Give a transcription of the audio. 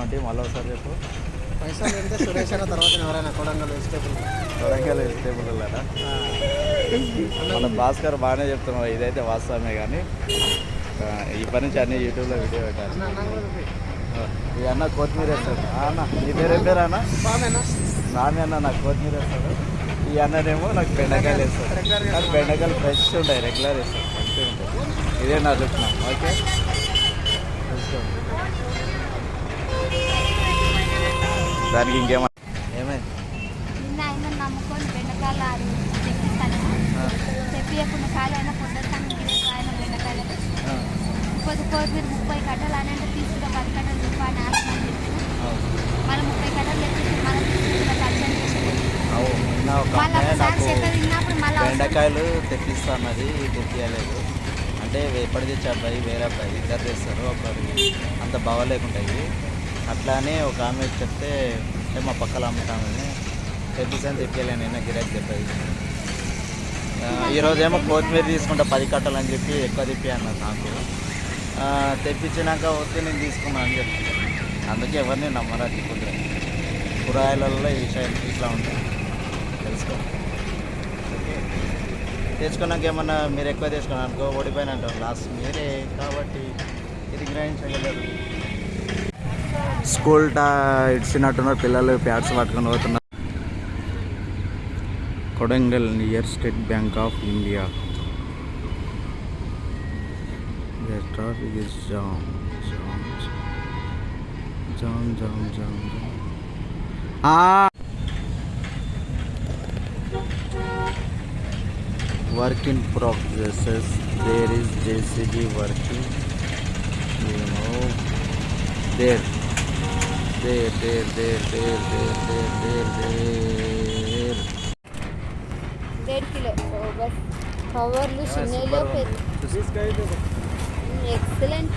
అంటే మళ్ళీ ఒకసారి చెప్పు. పైసలు అంటే సురేష్ అన్న తర్వాత ఎవరైనా కొడంగల్ వెజిటేబుల్ వెళ్ళారా? మన భాస్కర్ బాగానే చెప్తున్నావు, ఇదైతే వాస్తవమే. కానీ ఇప్పటి నుంచి అన్ని యూట్యూబ్లో వీడియో పెట్టాలి. ఈ అన్న కొత్తిమీర వేస్తాడు. అన్న నీ పేరు ఏం పేరు అన్న? స్వామి అన్న నాకు కొత్తిమీర వేస్తాడు. ఈ అన్ననేమో నాకు బెండకాయలు వేస్తాడు. కానీ బెండకాయలు ఫ్రెష్ ఉంటాయి, రెగ్యులర్ వేస్తాడు, మంచిగా ఉంటాయి. ఇదే నా చెప్తున్నా. ఓకే, దానికి ఇంకేమన్నా ఏమైంది? నిన్న ఆయన నమ్ముకొని బెండకాయలు తెప్పిస్తాను తెప్పియకుండా కాయలు అయినా పొద్దుతాను ఆయన బెండకాయలు కొద్దిమీర 30 కట్టలు అని అంటే తీసుకుంటే 10 కట్టలు రూపాయలు ఆసమని చెప్పిన మళ్ళీ 30 కట్టలు తెప్పించి మళ్ళీ బెండకాయలు తెప్పిస్తా అన్నది తెప్పియలేదు. అంటే ఎప్పటి తెచ్చే అబ్బాయి వేరే అబ్బాయి ఇద్దరు తెస్తారు. ఒకరు అంత బాగోలేకుంటాయి. అట్లానే ఒక ఆమె చెప్తే మా పక్కల అమ్ముతామని తెప్పిస్తాను తెప్పియలేను. నేను గిరాకీ చెప్పేది. ఈరోజేమో కొత్తిమీర తీసుకుంటా 10 కట్టలు అని చెప్పి ఎక్కువ తెప్పి అన్నారు నాకు. తెప్పించినాక వస్తే నేను తీసుకున్నాను అని చెప్పి. అందుకే ఎవరిని నమ్మరా ఇప్పుడు కూరగాయలలో ఈ విషయం ఇట్లా ఉంటుంది తెలుసుకో. తెచ్చుకున్నాక ఏమన్నా మీరు ఎక్కువ తెచ్చుకున్నారు అనుకో ఓడిపోయిన అంటారు లాస్ట్ మీరే. కాబట్టి ఇది గ్రహించగలరు. స్కూల్ ఇచ్చినట్టున్నారు పిల్లలు, ప్యాడ్స్ పట్టుకొని పోతున్నారు. Kodangal near state bank of India. The traffic is jam. Work in progress. There is JCB working. You know, there. 1.5 kilo बस कवर एक्सलेंट.